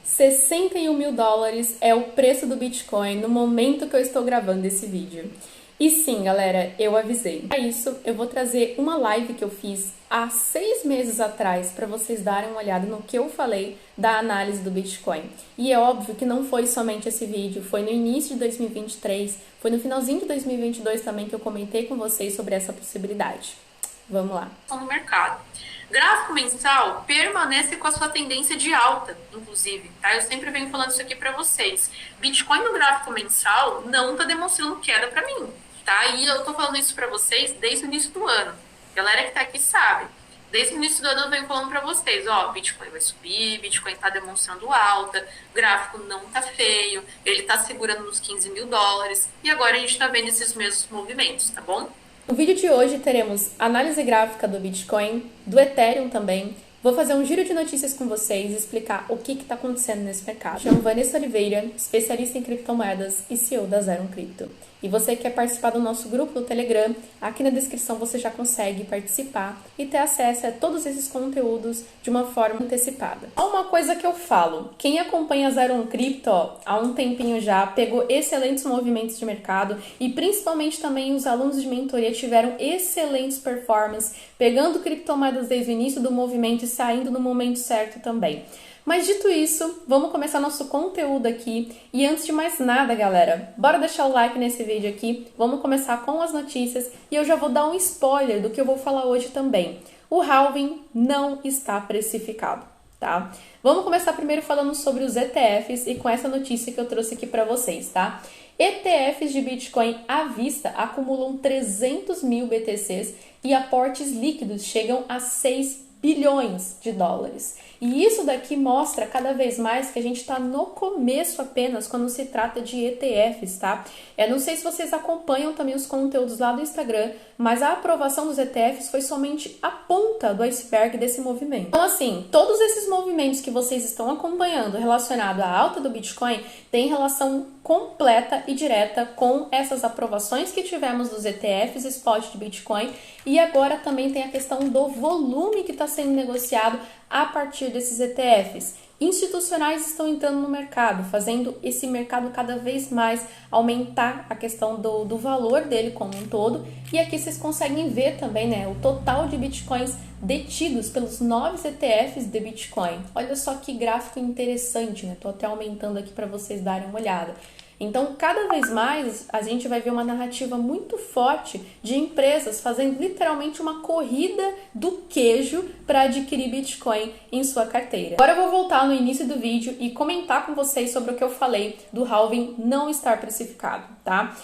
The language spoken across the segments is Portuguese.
61 mil dólares é o preço do Bitcoin no momento que eu estou gravando esse vídeo. E sim, galera, eu avisei. Para isso, eu vou trazer uma live que eu fiz há 6 meses atrás para vocês darem uma olhada no que eu falei da análise do Bitcoin. E é óbvio que não foi somente esse vídeo, foi no início de 2023, foi no finalzinho de 2022 também que eu comentei com vocês sobre essa possibilidade. Vamos lá. No mercado. Gráfico mensal permanece com a sua tendência de alta, inclusive, tá? Eu sempre venho falando isso aqui para vocês. Bitcoin no gráfico mensal não está demonstrando queda para mim, tá? E eu tô falando isso para vocês desde o início do ano. Galera que tá aqui sabe. Desde o início do ano eu venho falando para vocês, ó, Bitcoin vai subir, Bitcoin tá demonstrando alta, o gráfico não tá feio, ele tá segurando nos 15 mil dólares, e agora a gente tá vendo esses mesmos movimentos, tá bom? No vídeo de hoje teremos análise gráfica do Bitcoin, do Ethereum também. Vou fazer um giro de notícias com vocês e explicar o que está acontecendo nesse mercado. Me chamo Vanessa Oliveira, especialista em criptomoedas e CEO da Zero Crypto. E você que quer participar do nosso grupo no Telegram, aqui na descrição você já consegue participar e ter acesso a todos esses conteúdos de uma forma antecipada. Há uma coisa que eu falo, quem acompanha a Zero Crypto há um tempinho já pegou excelentes movimentos de mercado e principalmente também os alunos de mentoria tiveram excelentes performances, pegando criptomoedas desde o início do movimento e saindo no momento certo também. Mas dito isso, vamos começar nosso conteúdo aqui. E antes de mais nada, galera, bora deixar o like nesse vídeo aqui. Vamos começar com as notícias e eu já vou dar um spoiler do que eu vou falar hoje também. O halving não está precificado, tá? Vamos começar primeiro falando sobre os ETFs e com essa notícia que eu trouxe aqui para vocês, tá? ETFs de Bitcoin à vista acumulam 300 mil BTCs e aportes líquidos chegam a 6 bilhões de dólares. E isso daqui mostra cada vez mais que a gente está no começo apenas quando se trata de ETFs, tá? Eu não sei se vocês acompanham também os conteúdos lá do Instagram, mas a aprovação dos ETFs foi somente a ponta do iceberg desse movimento. Então, assim, todos esses movimentos que vocês estão acompanhando relacionado à alta do Bitcoin têm relação completa e direta com essas aprovações que tivemos dos ETFs spot de Bitcoin e agora também tem a questão do volume que está sendo negociado a partir desses ETFs. Institucionais estão entrando no mercado, fazendo esse mercado cada vez mais aumentar a questão do valor dele como um todo. E aqui vocês conseguem ver também, né, o total de Bitcoins detidos pelos 9 ETFs de Bitcoin. Olha só que gráfico interessante, né? Tô até aumentando aqui para vocês darem uma olhada. Então, cada vez mais, a gente vai ver uma narrativa muito forte de empresas fazendo literalmente uma corrida do queijo para adquirir Bitcoin em sua carteira. Agora eu vou voltar no início do vídeo e comentar com vocês sobre o que eu falei do halving não estar precificado, tá?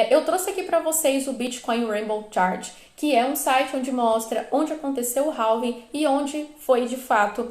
Eu trouxe aqui para vocês o Bitcoin Rainbow Chart, que é um site onde mostra onde aconteceu o halving e onde foi, de fato,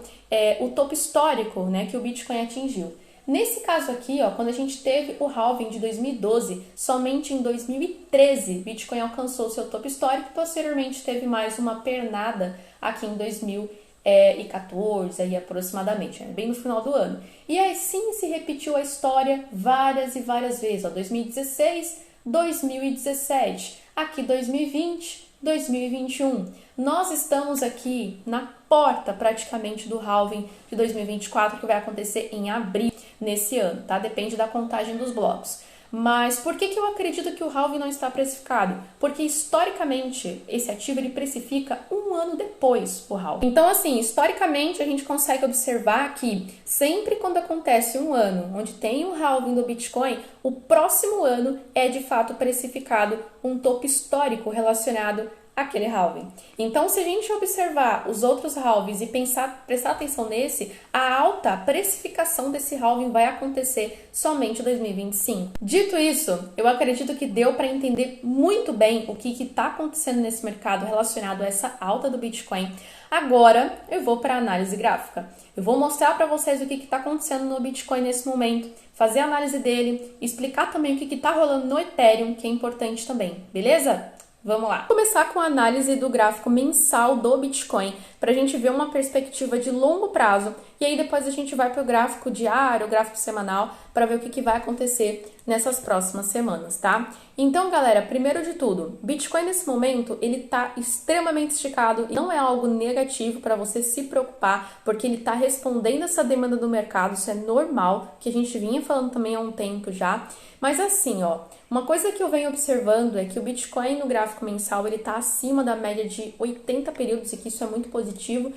o topo histórico, né, que o Bitcoin atingiu. Nesse caso aqui, ó, quando a gente teve o halving de 2012, somente em 2013 Bitcoin alcançou seu topo histórico e posteriormente teve mais uma pernada aqui em 2014, aí aproximadamente, né, bem no final do ano. E aí sim se repetiu a história várias e várias vezes, ó, 2016, 2017, aqui 2020, 2021. Nós estamos aqui na porta praticamente do halving de 2024, que vai acontecer em abril nesse ano, tá? Depende da contagem dos blocos. Mas por que eu acredito que o halving não está precificado? Porque historicamente esse ativo ele precifica um ano depois o halving. Então assim, historicamente a gente consegue observar que sempre quando acontece um ano onde tem um halving do Bitcoin, o próximo ano é de fato precificado um topo histórico relacionado aquele halving. Então, se a gente observar os outros halvings e prestar atenção nesse, a alta precificação desse halving vai acontecer somente em 2025. Dito isso, eu acredito que deu para entender muito bem o que está acontecendo nesse mercado relacionado a essa alta do Bitcoin. Agora, eu vou para a análise gráfica. Eu vou mostrar para vocês o que está acontecendo no Bitcoin nesse momento, fazer a análise dele, explicar também o que está rolando no Ethereum, que é importante também, beleza? Vamos lá. Vou começar com a análise do gráfico mensal do Bitcoin, para a gente ver uma perspectiva de longo prazo, e aí depois a gente vai para o gráfico diário, o gráfico semanal, para ver o que vai acontecer nessas próximas semanas, tá? Então, galera, primeiro de tudo, Bitcoin nesse momento, ele tá extremamente esticado e não é algo negativo para você se preocupar, porque ele tá respondendo essa demanda do mercado, isso é normal, que a gente vinha falando também há um tempo já. Mas assim, ó, uma coisa que eu venho observando é que o Bitcoin no gráfico mensal, ele tá acima da média de 80 períodos e que isso é muito positivo.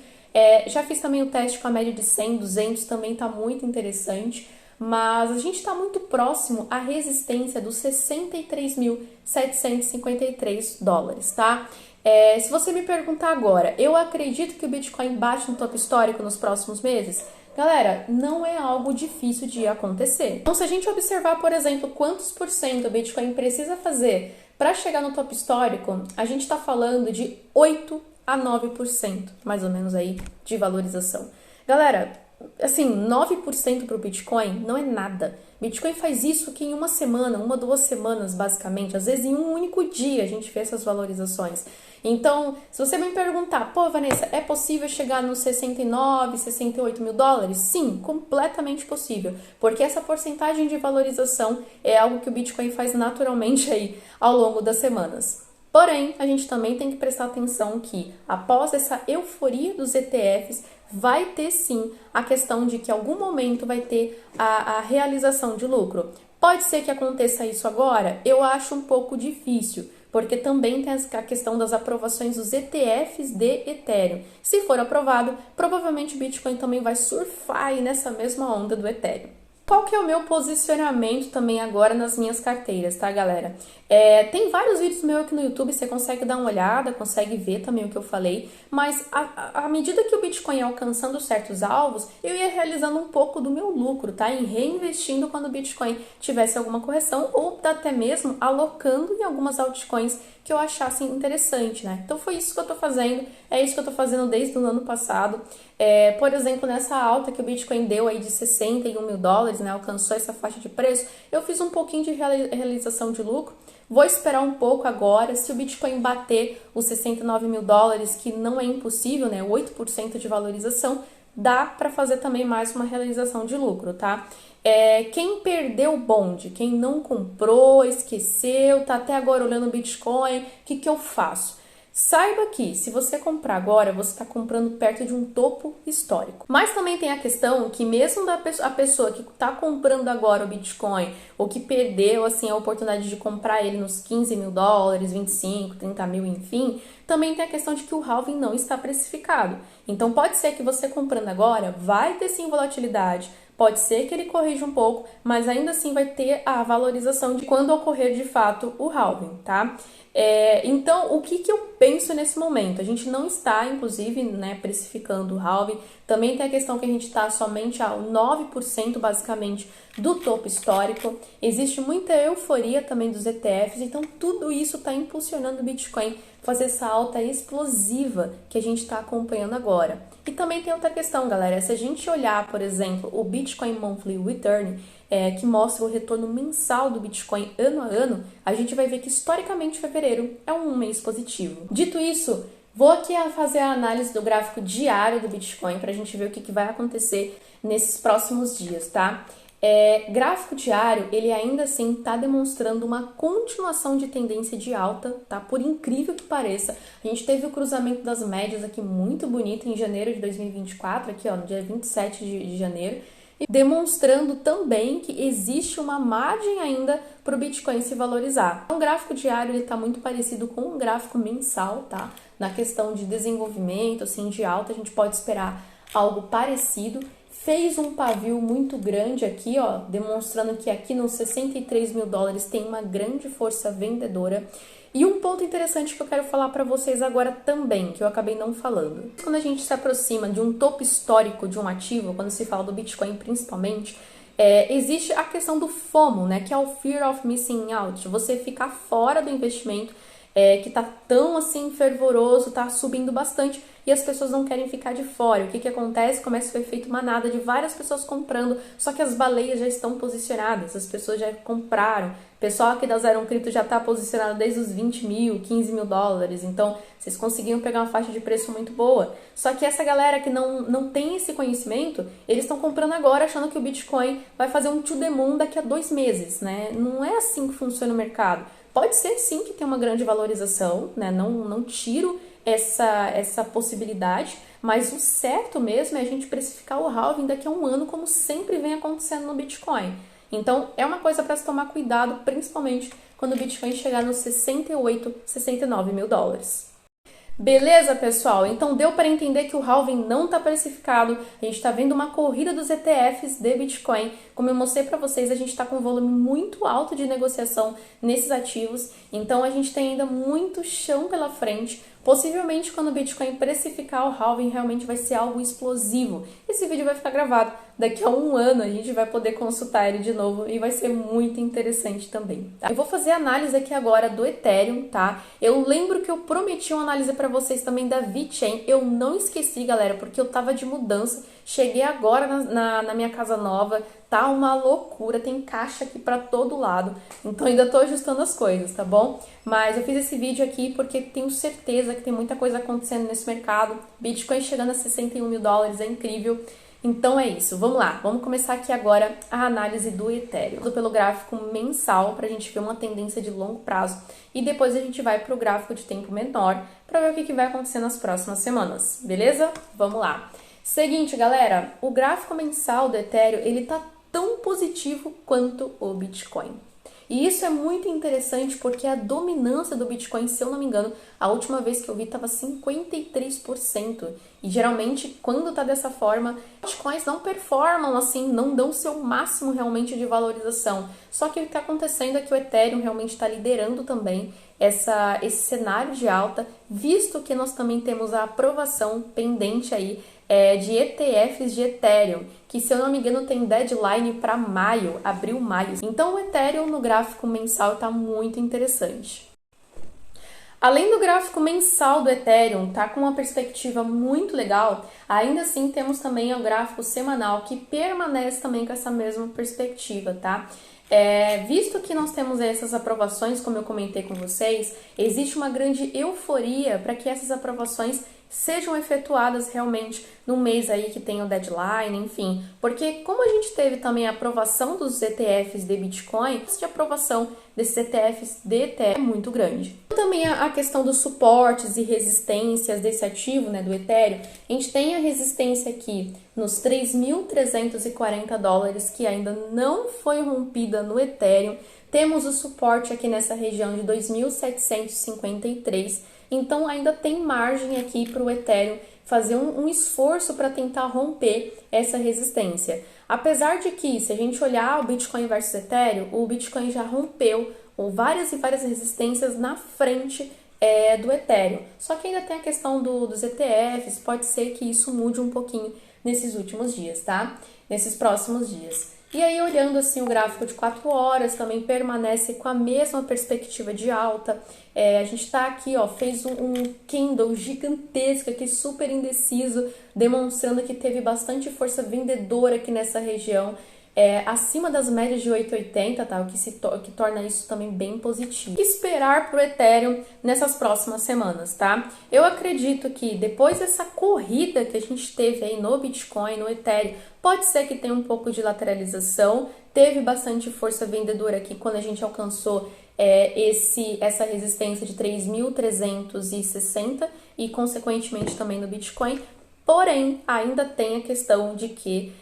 Já fiz também o teste com a média de 100, 200, também tá muito interessante. Mas a gente está muito próximo à resistência dos 63.753 dólares, tá? Se você me perguntar agora, eu acredito que o Bitcoin bate no topo histórico nos próximos meses? Galera, não é algo difícil de acontecer. Então, se a gente observar, por exemplo, quantos por cento o Bitcoin precisa fazer para chegar no topo histórico, a gente está falando de 8 a 9%, mais ou menos aí, de valorização. Galera, assim, 9% para o Bitcoin não é nada. Bitcoin faz isso aqui em uma semana, 2 semanas, basicamente. Às vezes, em um único dia, a gente vê essas valorizações. Então, se você me perguntar, pô, Vanessa, é possível chegar nos 69, 68 mil dólares? Sim, completamente possível. Porque essa porcentagem de valorização é algo que o Bitcoin faz naturalmente aí ao longo das semanas. Porém, a gente também tem que prestar atenção que, após essa euforia dos ETFs, vai ter sim a questão de que em algum momento vai ter a realização de lucro. Pode ser que aconteça isso agora? Eu acho um pouco difícil, porque também tem a questão das aprovações dos ETFs de Ethereum. Se for aprovado, provavelmente o Bitcoin também vai surfar aí nessa mesma onda do Ethereum. Qual que é o meu posicionamento também agora nas minhas carteiras, tá, galera? Tem vários vídeos meus aqui no YouTube, você consegue dar uma olhada, consegue ver também o que eu falei, mas à medida que o Bitcoin ia alcançando certos alvos, eu ia realizando um pouco do meu lucro, tá? Em reinvestindo quando o Bitcoin tivesse alguma correção ou até mesmo alocando em algumas altcoins que eu achasse interessante, né? Então foi isso que eu tô fazendo, é isso que eu tô fazendo desde o ano passado. Por exemplo, nessa alta que o Bitcoin deu aí de 61 mil dólares, né? Alcançou essa faixa de preço, eu fiz um pouquinho de realização de lucro. Vou esperar um pouco agora, se o Bitcoin bater os 69 mil dólares, que não é impossível, né? 8% de valorização, dá para fazer também mais uma realização de lucro, tá? Quem perdeu o bonde, quem não comprou, esqueceu, tá até agora olhando o Bitcoin, o que eu faço? Saiba que, se você comprar agora, você está comprando perto de um topo histórico. Mas também tem a questão que mesmo a pessoa que está comprando agora o Bitcoin, ou que perdeu assim, a oportunidade de comprar ele nos 15 mil dólares, 25, 30 mil, enfim, também tem a questão de que o halving não está precificado. Então pode ser que você comprando agora, vai ter sim volatilidade, pode ser que ele corrija um pouco, mas ainda assim vai ter a valorização de quando ocorrer de fato o halving, tá? Então, o que eu penso nesse momento? A gente não está, inclusive, né, precificando o halving. Também tem a questão que a gente está somente a 9% basicamente do topo histórico. Existe muita euforia também dos ETFs, então tudo isso está impulsionando o Bitcoin fazer essa alta explosiva que a gente está acompanhando agora. E também tem outra questão, galera. Se a gente olhar, por exemplo, o Bitcoin Monthly Return, que mostra o retorno mensal do Bitcoin ano a ano, a gente vai ver que historicamente fevereiro é um mês positivo. Dito isso, vou aqui fazer a análise do gráfico diário do Bitcoin para a gente ver o que vai acontecer nesses próximos dias, tá? Gráfico diário, ele ainda assim está demonstrando uma continuação de tendência de alta, tá? Por incrível que pareça, a gente teve o cruzamento das médias aqui muito bonito em janeiro de 2024, aqui ó, no dia 27 de janeiro, demonstrando também que existe uma margem ainda para o Bitcoin se valorizar. Então, o gráfico diário está muito parecido com um gráfico mensal, tá? Na questão de desenvolvimento, assim, de alta, a gente pode esperar algo parecido. Fez um pavio muito grande aqui, ó, demonstrando que aqui nos 63 mil dólares tem uma grande força vendedora. E um ponto interessante que eu quero falar para vocês agora também, que eu acabei não falando. Quando a gente se aproxima de um topo histórico de um ativo, quando se fala do Bitcoin principalmente, existe a questão do FOMO, né, que é o Fear of Missing Out, você ficar fora do investimento, que tá tão assim fervoroso, tá subindo bastante e as pessoas não querem ficar de fora. O que acontece? Começa o efeito manada de várias pessoas comprando, só que as baleias já estão posicionadas, as pessoas já compraram. O pessoal aqui da Zero Cripto já está posicionado desde os 20 mil, 15 mil dólares, então vocês conseguiram pegar uma faixa de preço muito boa. Só que essa galera que não tem esse conhecimento, eles estão comprando agora achando que o Bitcoin vai fazer um to the moon daqui a 2 meses, né? Não é assim que funciona o mercado. Pode ser sim que tenha uma grande valorização, né? Não tiro essa possibilidade, mas o certo mesmo é a gente precificar o halving daqui a um ano, como sempre vem acontecendo no Bitcoin. Então, é uma coisa para se tomar cuidado, principalmente quando o Bitcoin chegar nos 68, 69 mil dólares. Beleza, pessoal? Então deu para entender que o halving não está precificado. A gente está vendo uma corrida dos ETFs de Bitcoin. Como eu mostrei para vocês, a gente está com um volume muito alto de negociação nesses ativos. Então a gente tem ainda muito chão pela frente. Possivelmente, quando o Bitcoin precificar, o halving realmente vai ser algo explosivo. Esse vídeo vai ficar gravado. Daqui a um ano a gente vai poder consultar ele de novo e vai ser muito interessante também, tá? Eu vou fazer a análise aqui agora do Ethereum, tá? Eu lembro que eu prometi uma análise para vocês também da VeChain. Eu não esqueci, galera, porque eu tava de mudança. Cheguei agora na minha casa nova, tá uma loucura, tem caixa aqui para todo lado. Então ainda tô ajustando as coisas, tá bom? Mas eu fiz esse vídeo aqui porque tenho certeza que tem muita coisa acontecendo nesse mercado. Bitcoin chegando a 61 mil dólares, é incrível. Então é isso, vamos lá, vamos começar aqui agora a análise do Ethereum. Pelo gráfico mensal, para a gente ver uma tendência de longo prazo, e depois a gente vai para o gráfico de tempo menor, para ver o que vai acontecer nas próximas semanas, beleza? Vamos lá. Seguinte, galera, o gráfico mensal do Ethereum, ele tá tão positivo quanto o Bitcoin. E isso é muito interessante porque a dominância do Bitcoin, se eu não me engano, a última vez que eu vi estava 53%. E geralmente, quando tá dessa forma, Bitcoins não performam assim, não dão o seu máximo realmente de valorização. Só que o que está acontecendo é que o Ethereum realmente está liderando também esse cenário de alta, visto que nós também temos a aprovação pendente aí de ETFs de Ethereum, que se eu não me engano tem deadline para maio, abril, maio. Então o Ethereum no gráfico mensal está muito interessante. Além do gráfico mensal do Ethereum, tá com uma perspectiva muito legal, ainda assim temos também o gráfico semanal que permanece também com essa mesma perspectiva, tá? Visto que nós temos essas aprovações, como eu comentei com vocês, existe uma grande euforia para que essas aprovações sejam efetuadas realmente no mês aí que tem o deadline, enfim. Porque como a gente teve também a aprovação dos ETFs de Bitcoin, a aprovação desses ETFs de Ethereum é muito grande. Também a questão dos suportes e resistências desse ativo, né, do Ethereum, a gente tem a resistência aqui nos 3.340 dólares, que ainda não foi rompida no Ethereum. Temos o suporte aqui nessa região de 2.753. Então ainda tem margem aqui para o Ethereum fazer um esforço para tentar romper essa resistência. Apesar de que, se a gente olhar o Bitcoin versus Ethereum, o Bitcoin já rompeu várias e várias resistências na frente do Ethereum. Só que ainda tem a questão dos ETFs, pode ser que isso mude um pouquinho nesses últimos dias, tá? Nesses próximos dias. E aí, olhando assim o gráfico de 4 horas, também permanece com a mesma perspectiva de alta. A gente tá aqui, ó, fez um candle gigantesco aqui, super indeciso, demonstrando que teve bastante força vendedora aqui nessa região, acima das médias de 8,80, tá? O que torna isso também bem positivo. O que esperar pro Ethereum nessas próximas semanas, tá? Eu acredito que depois dessa corrida que a gente teve aí no Bitcoin, no Ethereum, pode ser que tenha um pouco de lateralização, teve bastante força vendedora aqui quando a gente alcançou essa resistência de 3.360 e consequentemente também no Bitcoin, porém ainda tem a questão de que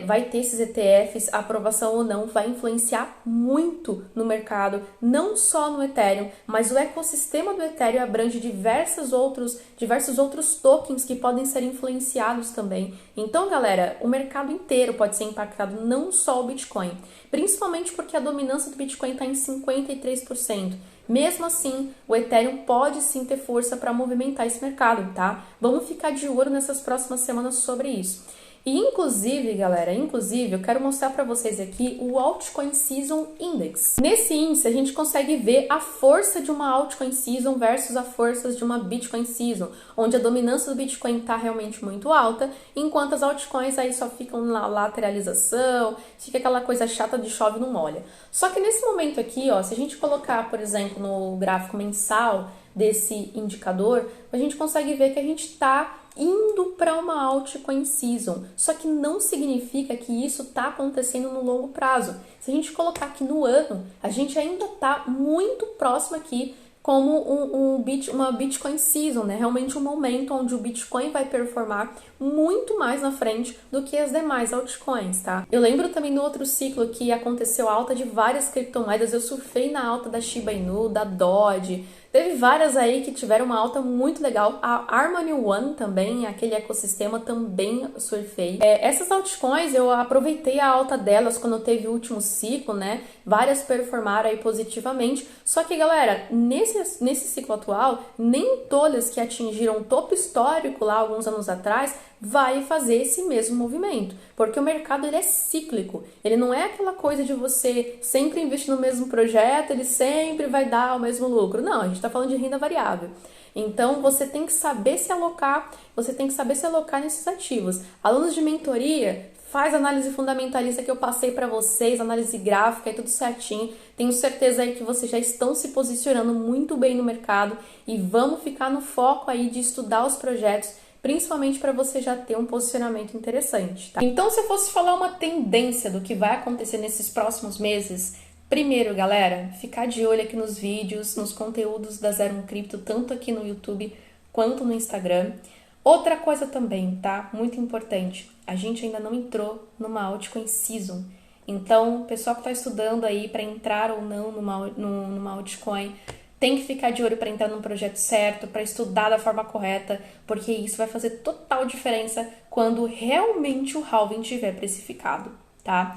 vai ter esses ETFs, a aprovação ou não vai influenciar muito no mercado, não só no Ethereum, mas o ecossistema do Ethereum abrange diversos outros tokens que podem ser influenciados também. Então, galera, o mercado inteiro pode ser impactado, não só o Bitcoin, principalmente porque a dominância do Bitcoin está em 53%. Mesmo assim, o Ethereum pode sim ter força para movimentar esse mercado, tá? Vamos ficar de olho nessas próximas semanas sobre isso. E inclusive, galera, eu quero mostrar para vocês aqui o Altcoin Season Index. Nesse índice, a gente consegue ver a força de uma Altcoin Season versus a força de uma Bitcoin Season, onde a dominância do Bitcoin está realmente muito alta, enquanto as altcoins aí só ficam na lateralização, fica aquela coisa chata de chove não molha. Só que nesse momento aqui, ó, se a gente colocar, por exemplo, no gráfico mensal desse indicador, a gente consegue ver que a gente está indo para uma altcoin season. Só que não significa que isso está acontecendo no longo prazo. Se a gente colocar aqui no ano, a gente ainda está muito próximo aqui como uma Bitcoin season, né? Realmente um momento onde o Bitcoin vai performar muito mais na frente do que as demais altcoins, tá? Eu lembro também do outro ciclo que aconteceu a alta de várias criptomoedas, eu surfei na alta da Shiba Inu, da Doge, teve várias aí que tiveram uma alta muito legal. A Harmony One também, aquele ecossistema, também surfei. Essas altcoins, eu aproveitei a alta delas quando teve o último ciclo, né? Várias performaram aí positivamente. Só que, galera, nesse ciclo atual, nem todas que atingiram o topo histórico lá alguns anos atrás vai fazer esse mesmo movimento, porque o mercado ele é cíclico, ele não é aquela coisa de você sempre investir no mesmo projeto, ele sempre vai dar o mesmo lucro. Não, a gente está falando de renda variável. Então, você tem que saber se alocar, nesses ativos. Alunos de mentoria, faz análise fundamentalista que eu passei para vocês, análise gráfica e tudo certinho. Tenho certeza aí que vocês já estão se posicionando muito bem no mercado e vamos ficar no foco aí de estudar os projetos, principalmente para você já ter um posicionamento interessante, tá? Então, se eu fosse falar uma tendência do que vai acontecer nesses próximos meses, primeiro, galera, ficar de olho aqui nos vídeos, nos conteúdos da 01 Cripto, tanto aqui no YouTube quanto no Instagram. Outra coisa também, tá? Muito importante, a gente ainda não entrou numa altcoin season. Então, o pessoal que está estudando aí para entrar ou não numa altcoin, tem que ficar de olho para entrar num projeto certo, para estudar da forma correta, porque isso vai fazer total diferença quando realmente o halving estiver precificado, tá?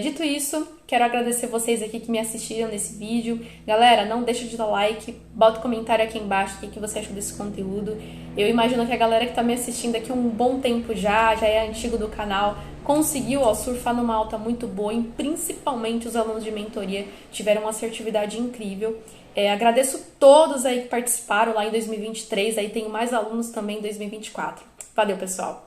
Dito isso, quero agradecer vocês aqui que me assistiram nesse vídeo. Galera, não deixa de dar like, bota um comentário aqui embaixo o que você achou desse conteúdo. Eu imagino que a galera que está me assistindo aqui um bom tempo já é antigo do canal, conseguiu surfar numa alta muito boa e principalmente os alunos de mentoria tiveram uma assertividade incrível. Agradeço todos aí que participaram lá em 2023, aí tenho mais alunos também em 2024. Valeu, pessoal!